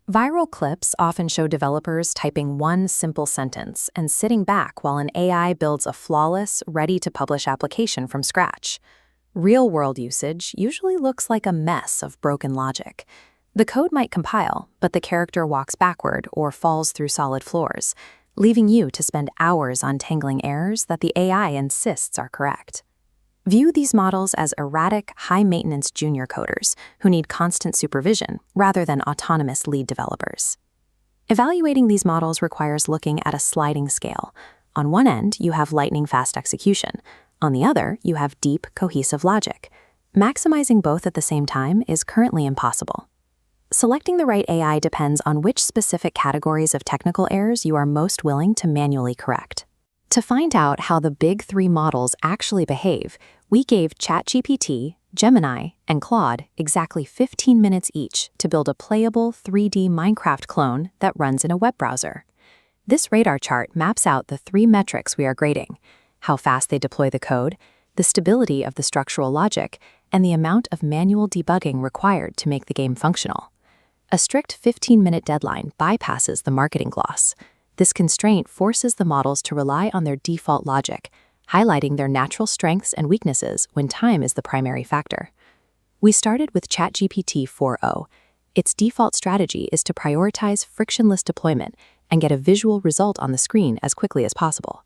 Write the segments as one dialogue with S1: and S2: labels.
S1: Viral clips often show developers typing one simple sentence and sitting back while an AI builds a flawless, ready-to-publish application from scratch. Real-world usage usually looks like a mess of broken logic. The code might compile, but the character walks backward or falls through solid floors, leaving you to spend hours untangling errors that the AI insists are correct. View these models as erratic, high-maintenance junior coders who need constant supervision rather than autonomous lead developers. Evaluating these models requires looking at a sliding scale. On one end, you have lightning-fast execution. On the other, you have deep, cohesive logic. Maximizing both at the same time is currently impossible. Selecting the right AI depends on which specific categories of technical errors you are most willing to manually correct. To find out how the big three models actually behave, we gave ChatGPT, Gemini, and Claude exactly 15 minutes each to build a playable 3D Minecraft clone that runs in a web browser. This radar chart maps out the three metrics we are grading: how fast they deploy the code, the stability of the structural logic, and the amount of manual debugging required to make the game functional. A strict 15-minute deadline bypasses the marketing gloss. This constraint forces the models to rely on their default logic, highlighting their natural strengths and weaknesses when time is the primary factor. We started with ChatGPT 4.0. Its default strategy is to prioritize frictionless deployment and get a visual result on the screen as quickly as possible.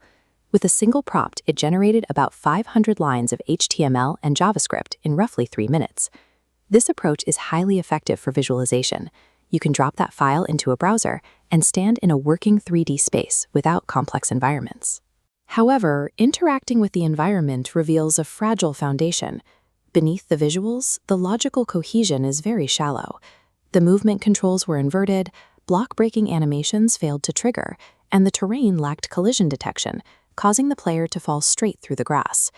S1: With a single prompt, it generated about 500 lines of HTML and JavaScript in roughly 3 minutes. This approach is highly effective for visualization. You can drop that file into a browser and stand in a working 3D space without complex environments. However, interacting with the environment reveals a fragile foundation. Beneath the visuals, the logical cohesion is very shallow. The movement controls were inverted, block-breaking animations failed to trigger, and the terrain lacked collision detection, causing the player to fall straight through the grass.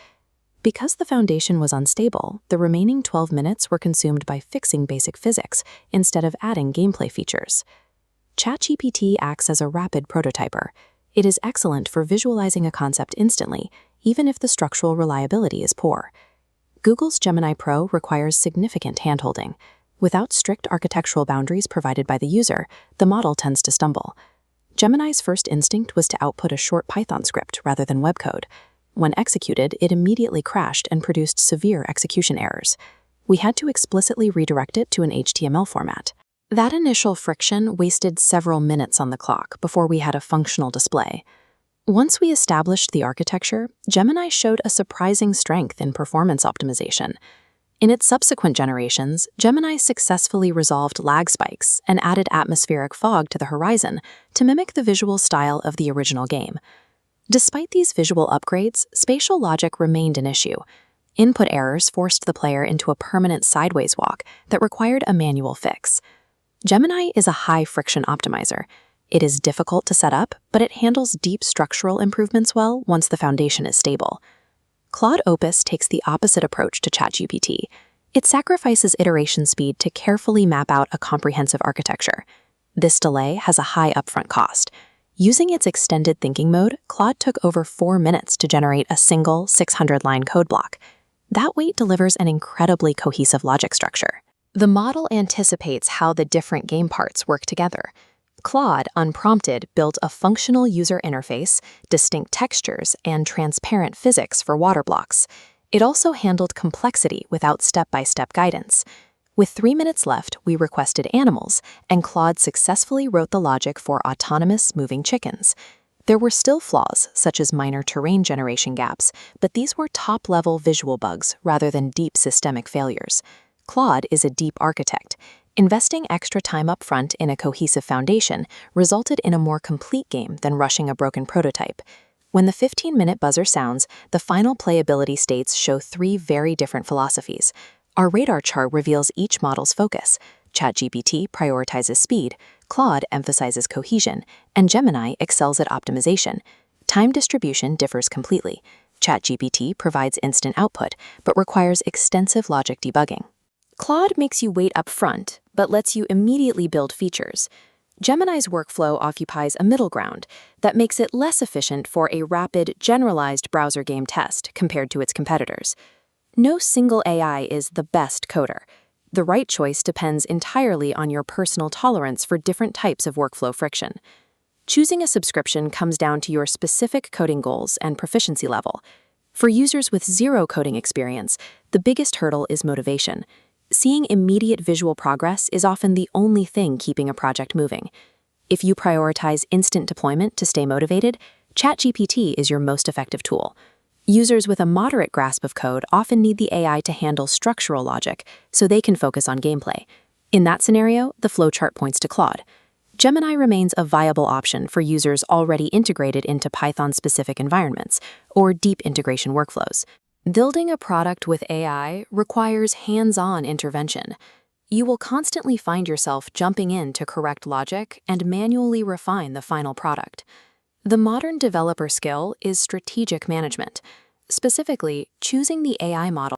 S1: Because the foundation was unstable, the remaining 12 minutes were consumed by fixing basic physics instead of adding gameplay features. ChatGPT acts as a rapid prototyper. It is excellent for visualizing a concept instantly, even if the structural reliability is poor. Google's Gemini Pro requires significant handholding. Without strict architectural boundaries provided by the user, the model tends to stumble. Gemini's first instinct was to output a short Python script rather than web code. When executed, it immediately crashed and produced severe execution errors. We had to explicitly redirect it to an HTML format. That initial friction wasted several minutes on the clock before we had a functional display. Once we established the architecture, Gemini showed a surprising strength in performance optimization. In its subsequent generations, Gemini successfully resolved lag spikes and added atmospheric fog to the horizon to mimic the visual style of the original game. Despite these visual upgrades, spatial logic remained an issue. Input errors forced the player into a permanent sideways walk that required a manual fix. Gemini is a high-friction optimizer. It is difficult to set up, but it handles deep structural improvements well once the foundation is stable. Claude Opus takes the opposite approach to ChatGPT. It sacrifices iteration speed to carefully map out a comprehensive architecture. This delay has a high upfront cost. Using its extended thinking mode, Claude took over 4 minutes to generate a single 600-line code block. That wait delivers an incredibly cohesive logic structure. The model anticipates how the different game parts work together. Claude, unprompted, built a functional user interface, distinct textures, and transparent physics for water blocks. It also handled complexity without step-by-step guidance. With 3 minutes left, we requested animals, and Claude successfully wrote the logic for autonomous moving chickens. There were still flaws, such as minor terrain generation gaps, but these were top-level visual bugs rather than deep systemic failures. Claude is a deep architect. Investing extra time up front in a cohesive foundation resulted in a more complete game than rushing a broken prototype. When the 15-minute buzzer sounds, the final playability states show 3 very different philosophies. Our radar chart reveals each model's focus. ChatGPT prioritizes speed, Claude emphasizes cohesion, and Gemini excels at optimization. Time distribution differs completely. ChatGPT provides instant output, but requires extensive logic debugging. Claude makes you wait up front, but lets you immediately build features. Gemini's workflow occupies a middle ground that makes it less efficient for a rapid, generalized browser game test compared to its competitors. No single AI is the best coder. The right choice depends entirely on your personal tolerance for different types of workflow friction. Choosing a subscription comes down to your specific coding goals and proficiency level. For users with zero coding experience, the biggest hurdle is motivation. Seeing immediate visual progress is often the only thing keeping a project moving. If you prioritize instant deployment to stay motivated, ChatGPT is your most effective tool. Users with a moderate grasp of code often need the AI to handle structural logic so they can focus on gameplay. In that scenario, the flowchart points to Claude. Gemini remains a viable option for users already integrated into Python-specific environments or deep integration workflows. Building a product with AI requires hands-on intervention. You will constantly find yourself jumping in to correct logic and manually refine the final product. The modern developer skill is strategic management, specifically choosing the AI model